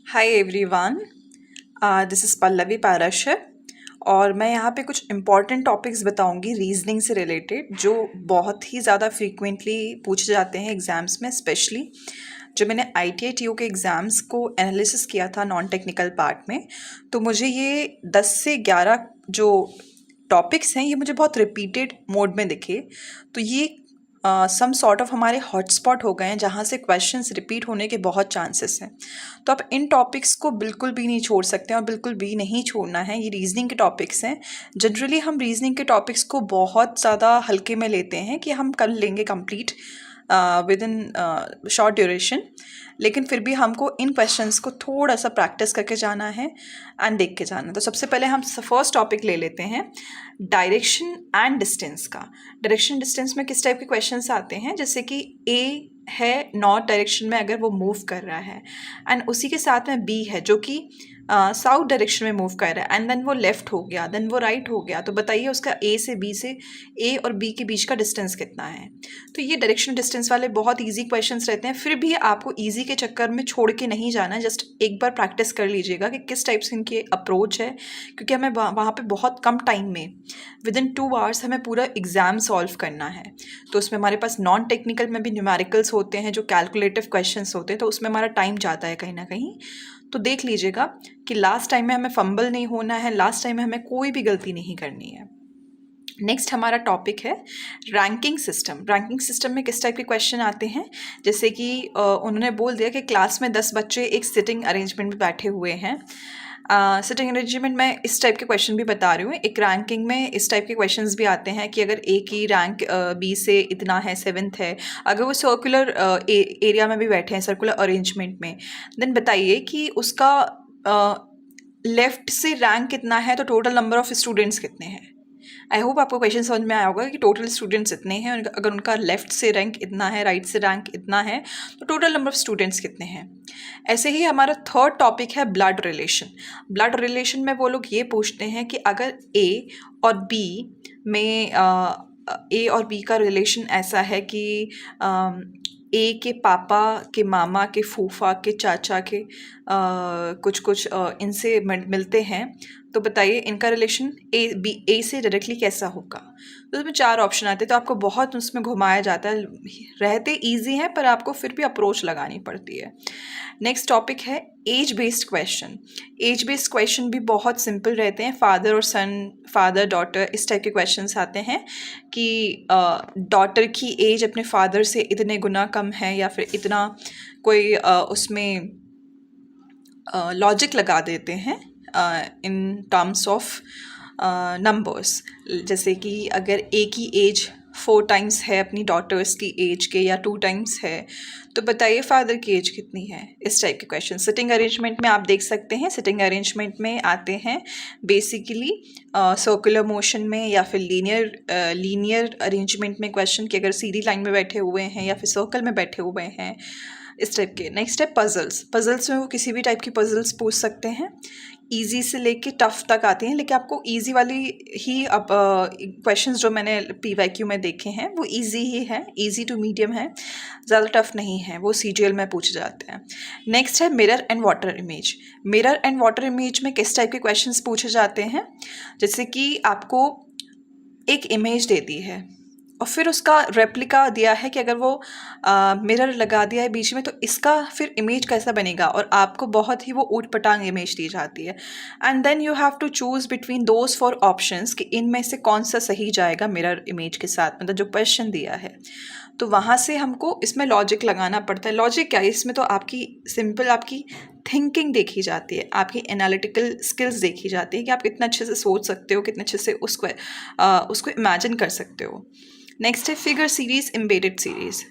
Hi everyone, this is Pallavi Parashar और मैं यहाँ पे कुछ इम्पॉर्टेंट टॉपिक्स बताऊँगी रीजनिंग से रिलेटेड, जो बहुत ही ज़्यादा फ्रीक्वेंटली पूछे जाते हैं एग्ज़ाम्स में। स्पेशली जब मैंने ITA TO के एग्ज़ाम्स को एनालिसिस किया था नॉन टेक्निकल पार्ट में, तो मुझे ये 10 से 11 जो टॉपिक्स हैं ये मुझे बहुत रिपीटेड मोड में दिखे। तो ये सम सॉर्ट ऑफ हमारे हॉटस्पॉट हो गए हैं जहाँ से क्वेश्चंस रिपीट होने के बहुत चांसेस हैं। तो आप इन टॉपिक्स को बिल्कुल भी नहीं छोड़ सकते हैं और बिल्कुल भी नहीं छोड़ना है। ये रीजनिंग के टॉपिक्स हैं। जनरली हम रीजनिंग के टॉपिक्स को बहुत ज़्यादा हल्के में लेते हैं कि हम कर लेंगे complete with in short duration, लेकिन फिर भी हमको इन क्वेश्चंस को थोड़ा सा प्रैक्टिस करके जाना है एंड देख के जाना है। तो सबसे पहले हम फर्स्ट टॉपिक ले लेते हैं डायरेक्शन एंड डिस्टेंस का। डायरेक्शन डिस्टेंस में किस टाइप के क्वेश्चंस आते हैं, जैसे कि ए है नॉर्थ डायरेक्शन में अगर वो मूव कर रहा है, एंड उसी के साथ में बी है जो कि साउथ डायरेक्शन में मूव कर रहा है, एंड देन वो लेफ्ट हो गया, देन वो राइट हो गया। तो बताइए उसका ए और बी के बीच का डिस्टेंस कितना है। तो ये डायरेक्शन डिस्टेंस वाले बहुत ईजी क्वेश्चंस रहते हैं। फिर भी आपको ईजी के चक्कर में छोड़ के नहीं जाना, जस्ट एक बार प्रैक्टिस कर लीजिएगा कि किस टाइप से इनकी अप्रोच है, क्योंकि हमें वहाँ पे बहुत कम टाइम में विद इन 2 आवर्स हमें पूरा एग्ज़ाम सॉल्व करना है। तो उसमें हमारे पास नॉन टेक्निकल में भी न्यूमेरिकल्स होते हैं, जो कैलकुलेटिव क्वेश्चंस होते हैं, तो उसमें हमारा टाइम जाता है कहीं ना कहीं। तो देख लीजिएगा कि लास्ट टाइम में हमें फंबल नहीं होना है, लास्ट टाइम में हमें कोई भी गलती नहीं करनी है। नेक्स्ट हमारा टॉपिक है रैंकिंग सिस्टम। रैंकिंग सिस्टम में किस टाइप के क्वेश्चन आते हैं, जैसे कि उन्होंने बोल दिया कि क्लास में 10 बच्चे एक सिटिंग अरेंजमेंट में बैठे हुए हैं। सिटिंग अरेंजमेंट में इस टाइप के क्वेश्चन भी बता रही हूँ। एक रैंकिंग में इस टाइप के क्वेश्चंस भी आते हैं कि अगर ए की रैंक बी से इतना है, 7th है, अगर वो सर्कुलर एरिया में भी बैठे हैं, सर्कुलर अरेंजमेंट में, देन बताइए कि उसका लेफ्ट से रैंक कितना है, तो टोटल नंबर ऑफ स्टूडेंट्स कितने हैं। आई होप आपको क्वेश्चन समझ में आया होगा कि टोटल स्टूडेंट्स इतने हैं, अगर उनका लेफ्ट से रैंक इतना है, राइट से रैंक इतना है, तो टोटल नंबर ऑफ स्टूडेंट्स कितने हैं। ऐसे ही हमारा थर्ड टॉपिक है ब्लड रिलेशन। ब्लड रिलेशन में वो लोग ये पूछते हैं कि अगर ए और बी में ए और बी का रिलेशन ऐसा है कि ए के पापा के मामा के फूफा के चाचा के कुछ कुछ इनसे मिलते हैं, तो बताइए इनका रिलेशन ए से डायरेक्टली कैसा होगा। तो उसमें 4 ऑप्शन आते हैं, तो आपको बहुत उसमें घुमाया जाता है। रहते इजी हैं पर आपको फिर भी अप्रोच लगानी पड़ती है। नेक्स्ट टॉपिक है age based question. Age based question भी बहुत सिंपल रहते हैं। फादर और सन, फादर डॉटर, इस टाइप के क्वेश्चंस आते हैं कि डॉटर की एज अपने फादर से इतने गुना कम है, या फिर इतना कोई उसमें लॉजिक लगा देते हैं इन टर्म्स ऑफ नंबर्स। जैसे कि अगर ए की एज 4 टाइम्स है अपनी डॉटर्स की एज के, या 2 टाइम्स है, तो बताइए फादर की एज कितनी है। इस टाइप के क्वेश्चन सिटिंग अरेंजमेंट में आप देख सकते हैं। सिटिंग अरेंजमेंट में आते हैं बेसिकली सर्कुलर मोशन में, या फिर लीनियर अरेंजमेंट में क्वेश्चन कि अगर सीधी लाइन में बैठे हुए हैं या फिर सर्कल में बैठे हुए हैं, इस टाइप के। नेक्स्ट है पजल्स। पजल्स में वो किसी भी टाइप की पजल्स पूछ सकते हैं, इजी से लेके टफ तक आते हैं, लेकिन आपको इजी वाली ही अब क्वेश्चंस जो मैंने PYQ में देखे हैं वो इजी ही है, इजी टू मीडियम है, ज़्यादा टफ नहीं है, वो CGL में पूछे जाते हैं। नेक्स्ट है mirror and water image. Mirror and water image में किस टाइप के क्वेश्चंस पूछे जाते हैं, जैसे कि आपको एक इमेज दे दी है और फिर उसका रेप्लिका दिया है कि अगर वो मिरर लगा दिया है बीच में, तो इसका फिर इमेज कैसा बनेगा, और आपको बहुत ही वो ऊट पटांग इमेज दी जाती है। And then you have to choose between those 4 options कि इनमें से कौन सा सही जाएगा मिरर इमेज के साथ, मतलब जो क्वेश्चन दिया है। तो वहाँ से हमको इसमें लॉजिक लगाना पड़ता है। लॉजिक क्या है इसमें, तो आपकी सिंपल आपकी थिंकिंग देखी जाती है, आपकी एनालिटिकल स्किल्स देखी जाती है कि आप कितना अच्छे से सोच सकते हो, कितने अच्छे से उसको इमेजिन कर सकते हो। नेक्स्ट है फिगर सीरीज, एम्बेडेड सीरीज।